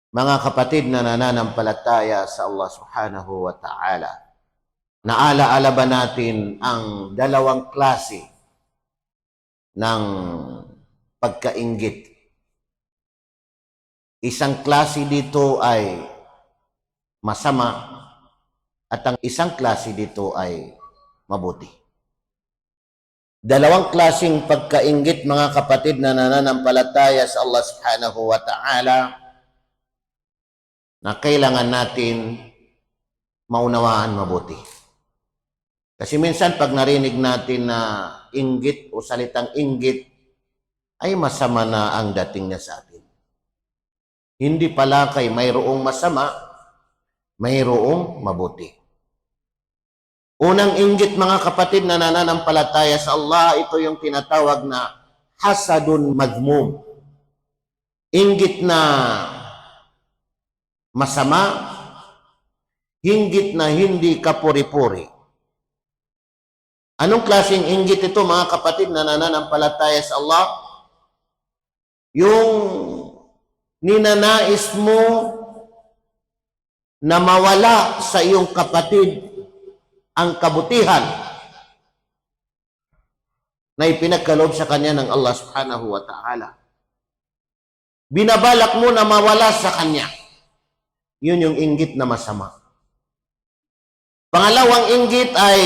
Mga kapatid na nananampalataya sa Allah subhanahu wa ta'ala, naalaala ba natin ang dalawang klase ng pagkainggit? Isang klase dito ay masama at ang isang klase dito ay mabuti. Dalawang klaseng pagkainggit, mga kapatid na nananampalataya sa Allah subhanahu wa ta'ala, na kailangan natin maunawaan mabuti. Kasi minsan pag narinig natin na inggit o salitang inggit, ay masama na ang dating niya sa atin. Hindi pala kay mayroong masama, mayroong mabuti. Unang inggit, mga kapatid na nananampalataya sa Allah, ito yung tinatawag na hasadun madmum. Inggit na masama, inggit na hindi kapuri-puri. Anong klaseng inggit ito, mga kapatid na nananampalataya sa Allah? Yung ninanais mo na mawala sa iyong kapatid ang kabutihan na ipinagkaloob sa kanya ng Allah subhanahu wa ta'ala. Binabalak mo na mawala sa kanya. Yun yung inggit na masama. Pangalawang inggit ay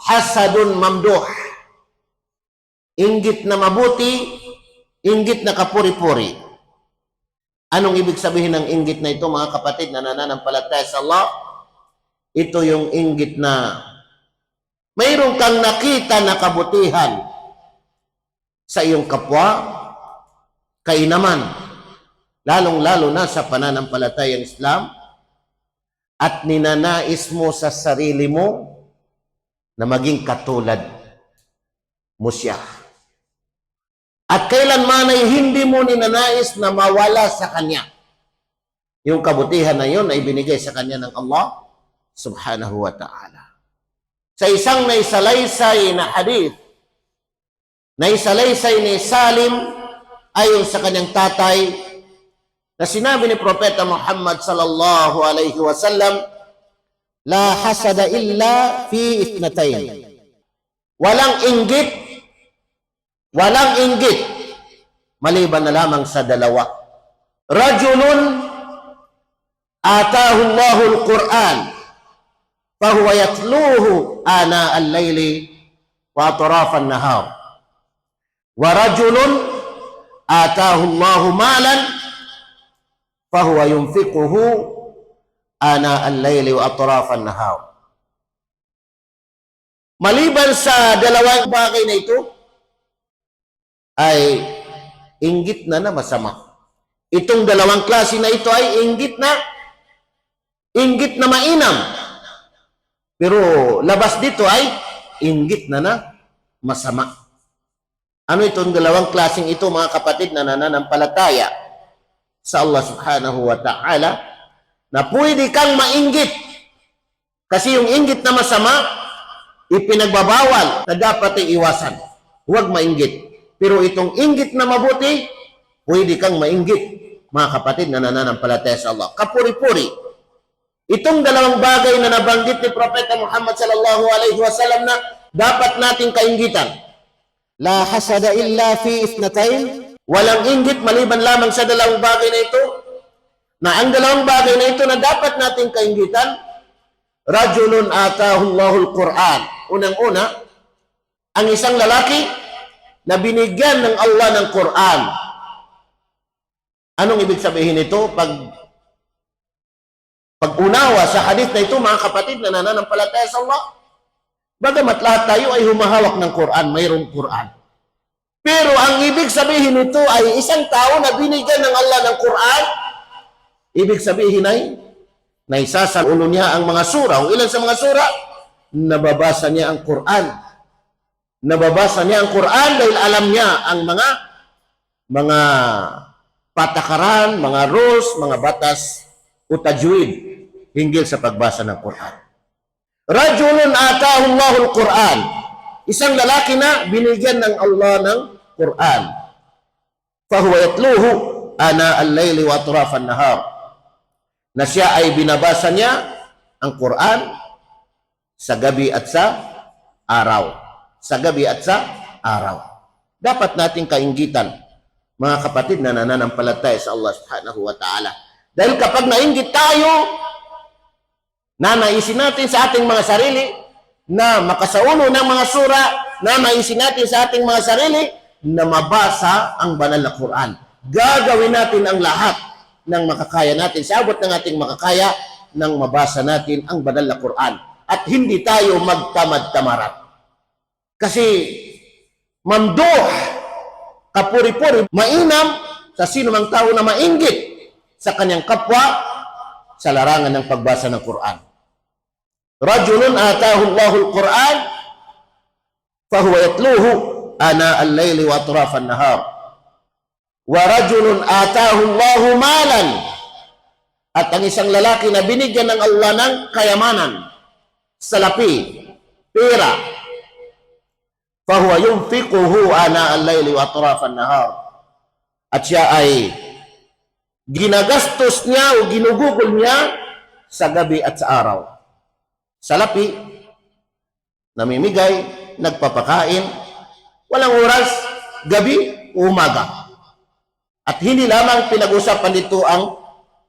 hasadun mamduh. Inggit na mabuti, inggit na kapuri-puri. Anong ibig sabihin ng inggit na ito, mga kapatid na nananampalataya sa Allah? Ito yung inggit na mayroon kang nakita na kabutihan sa iyong kapwa, kainaman, lalong-lalo na sa pananampalatayang Islam, at ninanais mo sa sarili mo na maging katulad mo siya. At kailanman ay hindi mo ninanais na mawala sa kanya. Yung kabutihan na yun ay binigay sa kanya ng Allah subhanahu wa ta'ala. Sa isang naisalaysay na hadith, naisalaysay ni Salim ayon sa kanyang tatay, na sinabi ni Propeta Muhammad sallallahu alaihi wasallam, la hasada illa fi ithnatayn. Walang inggit maliban na lamang sa dalawa. Rajulun atahu Allahul Quran fahuwa yatluhu ana al-layli wa atrafan nahar. Wa rajulun atahu Allahu malan fahuwa yunfiquhu ana al-layli wa atrafan nahar. Maliban sa dalawang bagay na ito, ay inggit na masama. Itong dalawang klase na ito ay inggit na mainam. Pero labas dito ay inggit na masama. Ano itong dalawang klaseng ito, mga kapatid na nananampalataya sa Allah subhanahu wa ta'ala, na pwede kang mainggit. Kasi yung inggit na masama, ipinagbabawal na dapat ay iwasan. Huwag mainggit. Pero itong inggit na mabuti, pwede kang mainggit, mga kapatid na nananampalataya sa Allah. Kapuri-puri. Itong dalawang bagay na nabanggit ni Propeta Muhammad sallallahu alaihi wasallam na dapat nating kainggitan. La hasada illa fi ithnatayn. Walang inggit maliban lamang sa dalawang bagay na ito. Na ang dalawang bagay na ito na dapat nating kainggitan, rajulun atahu Allahul Quran. Unang-una, ang isang lalaki na binigyan ng Allah ng Quran. Anong ibig sabihin nito? Pag-unawa sa hadith na ito, mga kapatid na nananampalataya sa Allah, bagamat lahat tayo ay humahawak ng Quran, mayroong Quran. Pero ang ibig sabihin nito ay isang tao na binigyan ng Allah ng Quran, ibig sabihin ay naisa sa ulo niya ang mga sura. Ang ilan sa mga sura, nababasa niya ang Quran. Nababasa niya ang Quran dahil alam niya ang mga patakaran, mga rules, mga batas o tajwid hinggil sa pagbasa ng Quran. Rajulun atahu Allahul Quran. Isang lalaki na binigyan ng Allah ng Quran. Fahuwa yatluhu. ana al-layli wa atraf an-nahar, na siya ay binabasa niya ang Quran sa gabi at sa araw. Sa gabi at sa araw. Dapat nating kainggitan, mga kapatid na nananampalataya sa Allah subhanahu wa ta'ala. Dahil kapag nainggit tayo, nanaisin natin sa ating mga sarili na makasaulo ng mga sura, nanaisin natin sa ating mga sarili na mabasa ang banal na Quran. Gagawin natin ang lahat ng makakaya natin, sa abot ng ating makakaya, nang mabasa natin ang banal na Quran. At hindi tayo magtamad-tamarat. Kasi mamduh, kapuri-puri, mainam sa sino mang tao na mainggit sa kanyang kapwa sa larangan ng pagbasa ng Quran. Rajulun atahu Allahul Quran fahuwa yatluhu ana al-layli wa atraf an-nahar. Wa rajulun atahu Allahu malan, at ang isang lalaki na binigyan ng Allah ng kayamanan, salapi, pera, fahuwa yunfiquhu ana al-layli wa atraf an-nahar, at siya ay ginagastos niya o ginugugol niya sa gabi at sa araw. Salapi, namimigay, nagpapakain, walang oras, gabi, umaga. At hindi lamang pinag-usapan dito ang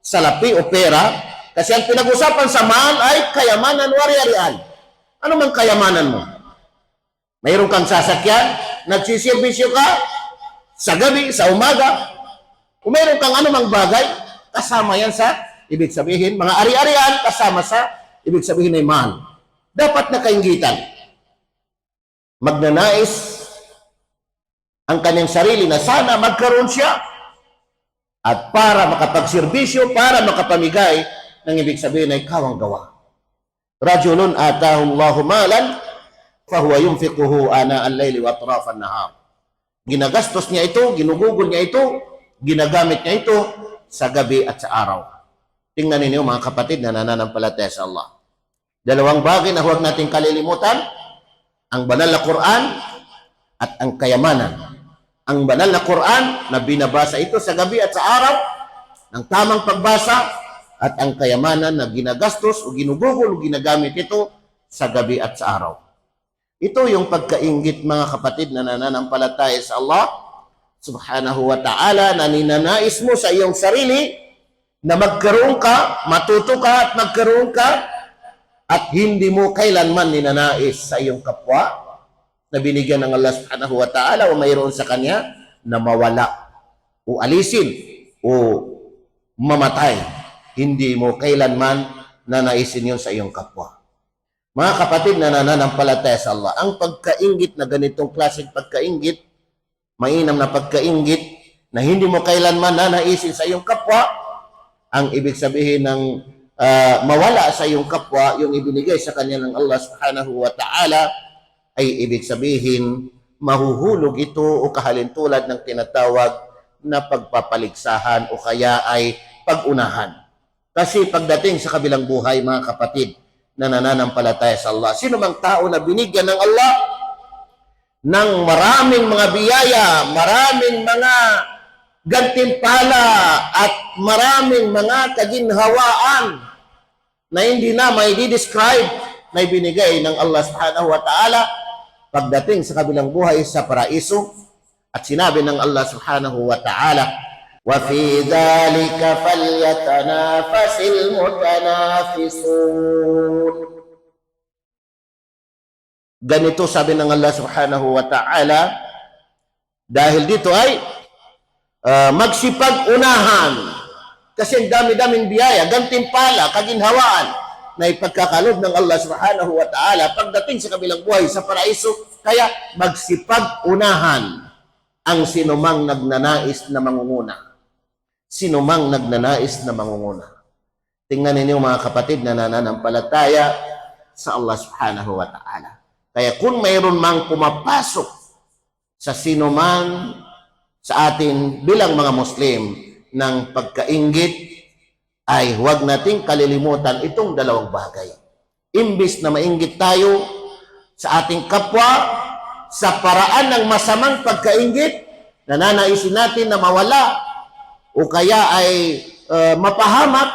salapi o pera, kasi ang pinag-usapan sa mahal ay kayamanan o ari-arian. Ano mang kayamanan mo? Mayroon kang sasakyan, nagsiservisyo ka sa gabi, sa umaga, kung mayroon kang anumang bagay, kasama yan sa, ibig sabihin, mga ari-arian, kasama sa, ibig sabihin ay mahal. Dapat na kainggitan. Magnanais ang kanyang sarili na sana magkaroon siya, at para makapagserbisyo, para makapamigay, ng ibig sabihin ay kawang-gawa. Rajulun atahu Allahu malan, fahuwa yunfiquhu ana al-layli wa atraf an-nahar. Ginagastos niya ito, ginugugol niya ito, ginagamit niya ito sa gabi at sa araw. Tingnan ninyo mga kapatid na nananampalataya sa Allah. Dalawang bagay na huwag nating kalilimutan, ang banal na Quran at ang kayamanan. Ang banal na Quran na binabasa ito sa gabi at sa araw, ng tamang pagbasa, at ang kayamanan na ginagastos o ginugugol o ginagamit ito sa gabi at sa araw. Ito yung pagkainggit mga kapatid na nananampalataya sa Allah subhanahu wa ta'ala, na ninanais mo sa iyong sarili na magkaroon ka, matuto ka at magkaroon ka, at hindi mo kailanman ninanais sa iyong kapwa na binigyan ng Allah subhanahu wa ta'ala o mayroon sa kanya na mawala o alisin o mamatay. Hindi mo kailanman nanaisin yun sa iyong kapwa. Mga kapatid na nananampalataya sa Allah, ang pagkainggit na ganitong klaseng pagkainggit, mainam na pagkainggit na hindi mo kailanman nanaisin sa iyong kapwa, ang ibig sabihin ng mawala sa iyong kapwa, yung ibinigay sa kanya ng Allah subhanahu wa ta'ala, ay ibig sabihin mahuhulog ito o kahalintulad ng tinatawag na pagpapaligsahan o kaya ay pag-unahan. Kasi pagdating sa kabilang buhay, mga kapatid na nananampalataya sa Allah, sino mang tao na binigyan ng Allah ng maraming mga biyaya, maraming mga gantimpala at maraming mga kaginhawaan na hindi na may di-describe na ibinigay ng Allah subhanahu wa ta'ala pagdating sa kabilang buhay sa paraiso. At sinabi ng Allah subhanahu wa ta'ala, wa fi dhalika falyatanafasil mutanafisun. Ganito sabi ng Allah subhanahu wa ta'ala, dahil dito ay magsipag-unahan. Kasi ang dami-daming biyaya, gantimpala, kaginhawaan na ipagkakalob ng Allah subhanahu wa ta'ala pagdating sa kabilang buhay sa paraiso. Kaya magsipag-unahan ang sinumang nagnanais na mangunguna. Sinumang nagnanais na mangunguna. Tingnan ninyo mga kapatid na nananampalataya sa Allah subhanahu wa ta'ala. Kaya kung mayroon mang pumapasok sa sinuman sa atin bilang mga Muslim ng pagkainggit, ay huwag nating kalilimutan itong dalawang bagay. Imbis na mainggit tayo sa ating kapwa sa paraan ng masamang pagkainggit, nananaisin natin na mawala o kaya ay mapahamak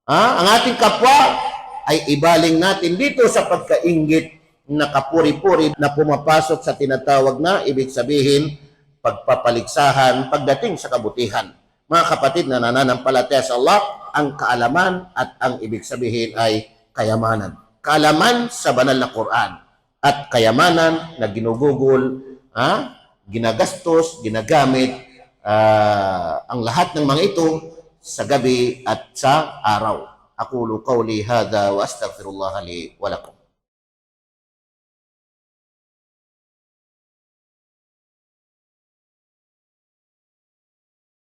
ang ating kapwa, ay ibaling natin dito sa pagkainggit na kapuri-puri na pumapasok sa tinatawag na ibig sabihin pagpapaligsahan pagdating sa kabutihan. Mga kapatid na nananampalataya sa Allah, ang kaalaman at ang ibig sabihin ay kayamanan. Kaalaman sa banal na Quran at kayamanan na ginugugol, ginagastos, ginagamit ang lahat ng mga ito sa gabi at sa araw. Aqulu qawli hadha wa astaghfirullah li wa lakum.